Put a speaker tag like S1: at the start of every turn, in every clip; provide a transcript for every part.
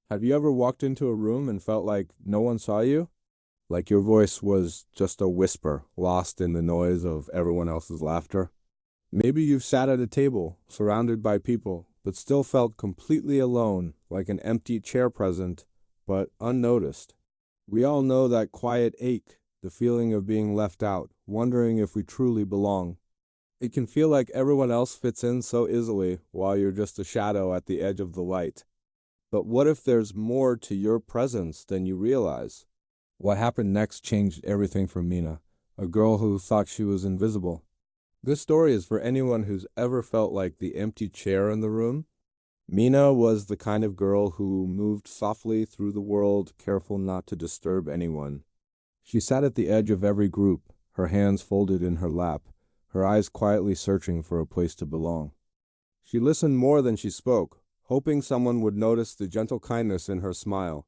S1: Have you ever walked into a room and felt like no one saw you? Like your voice was just a whisper, lost in the noise of everyone else's laughter? Maybe you've sat at a table, surrounded by people, but still felt completely alone, like an empty chair present, but unnoticed. We all know that quiet ache, the feeling of being left out, wondering if we truly belong. It can feel like everyone else fits in so easily, while you're just a shadow at the edge of the light. But what if there's more to your presence than you realize? What happened next changed everything for Mina, a girl who thought she was invisible. This story is for anyone who's ever felt like the empty chair in the room. Mina was the kind of girl who moved softly through the world, careful not to disturb anyone. She sat at the edge of every group, her hands folded in her lap, her eyes quietly searching for a place to belong. She listened more than she spoke, hoping someone would notice the gentle kindness in her smile.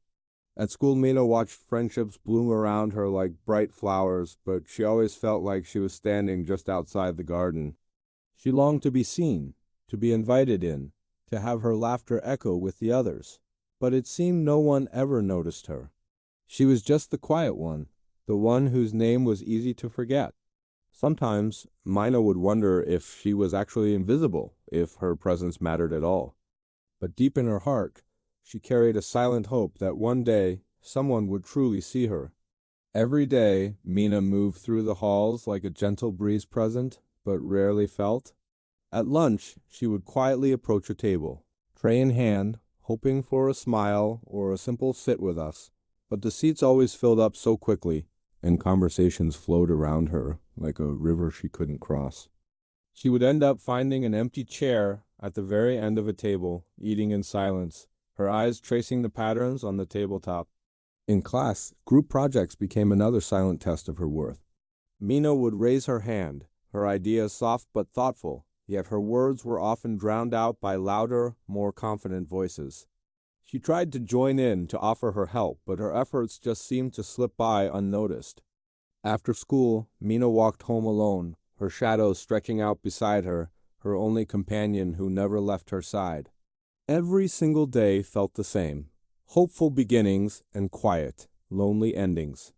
S1: At school, Mina watched friendships bloom around her like bright flowers, but she always felt like she was standing just outside the garden. She longed to be seen, to be invited in, to have her laughter echo with the others. But it seemed no one ever noticed her. She was just the quiet one, the one whose name was easy to forget. Sometimes Mina would wonder if she was actually invisible, if her presence mattered at all. But deep in her heart, she carried a silent hope that one day someone would truly see her. Every day, Mina moved through the halls like a gentle breeze present, but rarely felt. At lunch, she would quietly approach a table, tray in hand, hoping for a smile or a simple sit with us. But the seats always filled up so quickly, and conversations flowed around her like a river she couldn't cross. She would end up finding an empty chair at the very end of a table, eating in silence, her eyes tracing the patterns on the tabletop. In class, group projects became another silent test of her worth. Mina would raise her hand, her ideas soft but thoughtful, yet her words were often drowned out by louder, more confident voices. She tried to join in, to offer her help, but her efforts just seemed to slip by unnoticed. After school, Mina walked home alone, her shadow stretching out beside her, her only companion who never left her side. Every single day felt the same: hopeful beginnings and quiet, lonely endings.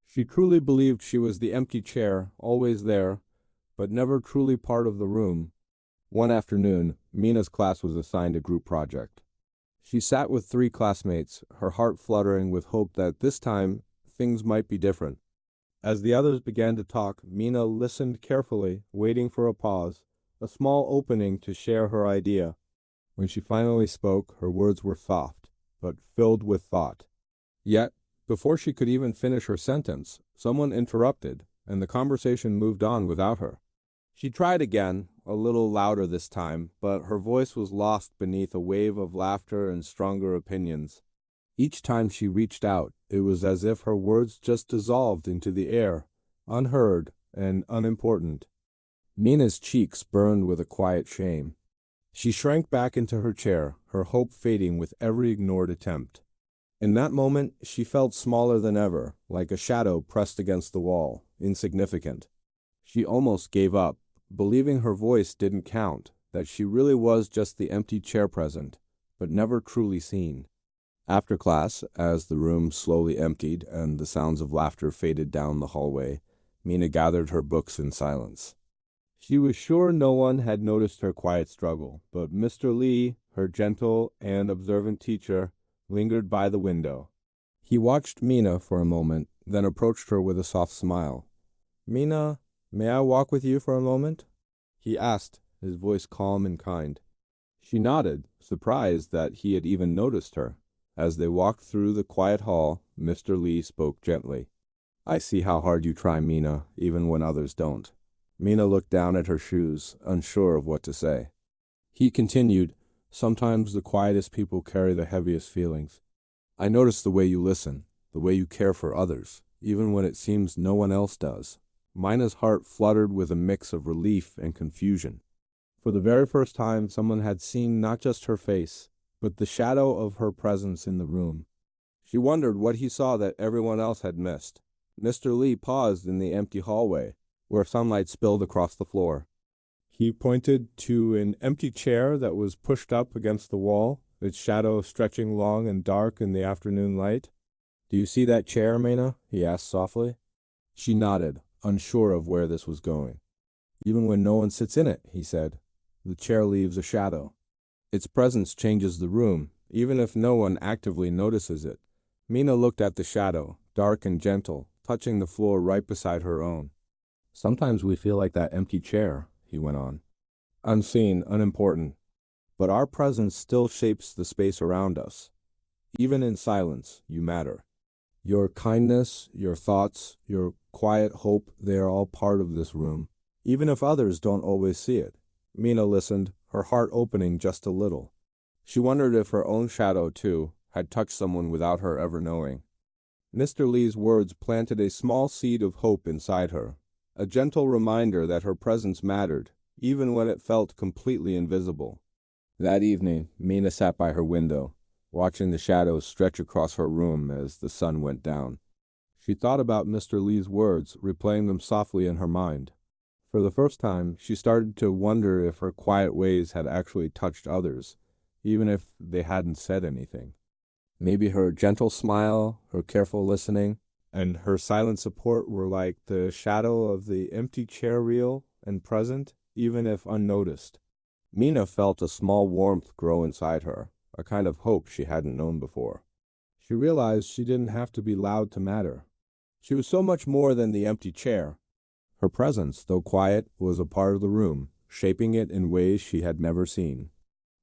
S1: She truly believed she was the empty chair, always there, but never truly part of the room. One afternoon, Mina's class was assigned a group project. She sat with 3 classmates, her heart fluttering with hope that this time things might be different. As the others began to talk, Mina listened carefully, waiting for a pause, a small opening to share her idea. When she finally spoke, her words were soft, but filled with thought. Yet, before she could even finish her sentence, someone interrupted, and the conversation moved on without her. She tried again, a little louder this time, but her voice was lost beneath a wave of laughter and stronger opinions. Each time she reached out, it was as if her words just dissolved into the air, unheard and unimportant. Mina's cheeks burned with a quiet shame. She shrank back into her chair, her hope fading with every ignored attempt. In that moment, she felt smaller than ever, like a shadow pressed against the wall, insignificant. She almost gave up, believing her voice didn't count, that she really was just the empty chair present, but never truly seen. After class, as the room slowly emptied and the sounds of laughter faded down the hallway, Mina gathered her books in silence. She was sure no one had noticed her quiet struggle, but Mr. Lee, her gentle and observant teacher, lingered by the window. He watched Mina for a moment, then approached her with a soft smile. "Mina, may I walk with you for a moment?" he asked, his voice calm and kind. She nodded, surprised that he had even noticed her. As they walked through the quiet hall, Mr. Lee spoke gently. "I see how hard you try, Mina, even when others don't." Mina looked down at her shoes, unsure of what to say. He continued, "Sometimes the quietest people carry the heaviest feelings. I notice the way you listen, the way you care for others, even when it seems no one else does." Mina's heart fluttered with a mix of relief and confusion. For the very first time, someone had seen not just her face, but the shadow of her presence in the room. She wondered what he saw that everyone else had missed. Mr. Lee paused in the empty hallway, where sunlight spilled across the floor. He pointed to an empty chair that was pushed up against the wall, its shadow stretching long and dark in the afternoon light. Do you see that chair, Mina? He asked softly. She nodded, unsure of where this was going. Even when no one sits in it, he said, the chair leaves a shadow. Its presence changes the room, even if no one actively notices it. Mina looked at the shadow, dark and gentle, touching the floor right beside her own. Sometimes we feel like that empty chair, he went on. Unseen, unimportant. But our presence still shapes the space around us. Even in silence, you matter. Your kindness, your thoughts, your quiet hope, they are all part of this room, even if others don't always see it. Mina listened, her heart opening just a little. She wondered if her own shadow, too, had touched someone without her ever knowing. Mr. Lee's words planted a small seed of hope inside her, a gentle reminder that her presence mattered, even when it felt completely invisible. That evening, Mina sat by her window, watching the shadows stretch across her room as the sun went down. She thought about Mr. Lee's words, replaying them softly in her mind. For the first time, she started to wonder if her quiet ways had actually touched others, even if they hadn't said anything. Maybe her gentle smile, her careful listening, and her silent support were like the shadow of the empty chair, real and present, even if unnoticed. Mina felt a small warmth grow inside her, a kind of hope she hadn't known before. She realized she didn't have to be loud to matter. She was so much more than the empty chair. Her presence, though quiet, was a part of the room, shaping it in ways she had never seen.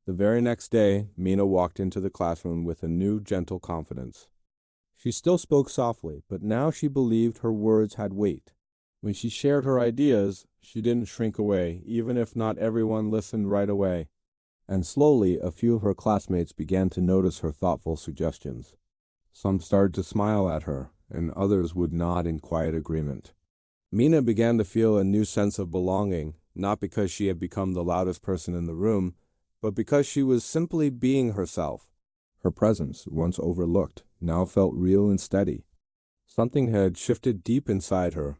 S1: The very next day, Mina walked into the classroom with a new, gentle confidence. She still spoke softly, but now she believed her words had weight. When she shared her ideas, she didn't shrink away, even if not everyone listened right away. And slowly, a few of her classmates began to notice her thoughtful suggestions. Some started to smile at her, and others would nod in quiet agreement. Mina began to feel a new sense of belonging, not because she had become the loudest person in the room, but because she was simply being herself. Her presence, once overlooked, now felt real and steady. Something had shifted deep inside her.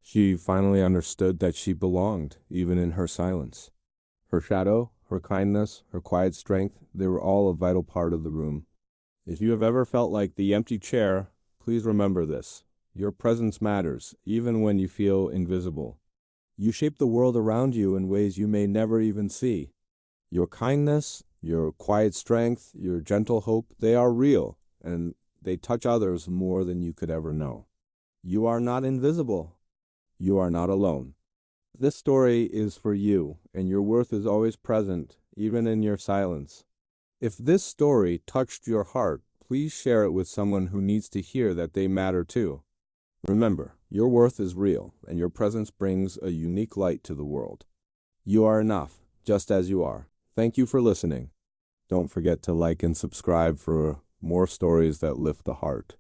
S1: She finally understood that she belonged, even in her silence. Her shadow, her kindness, her quiet strength, they were all a vital part of the room. If you have ever felt like the empty chair, please remember this. Your presence matters, even when you feel invisible. You shape the world around you in ways you may never even see. Your kindness, your quiet strength, your gentle hope, they are real, and they touch others more than you could ever know. You are not invisible. You are not alone. This story is for you, and your worth is always present, even in your silence. If this story touched your heart, please share it with someone who needs to hear that they matter too. Remember, your worth is real, and your presence brings a unique light to the world. You are enough, just as you are. Thank you for listening. Don't forget to like and subscribe for more stories that lift the heart.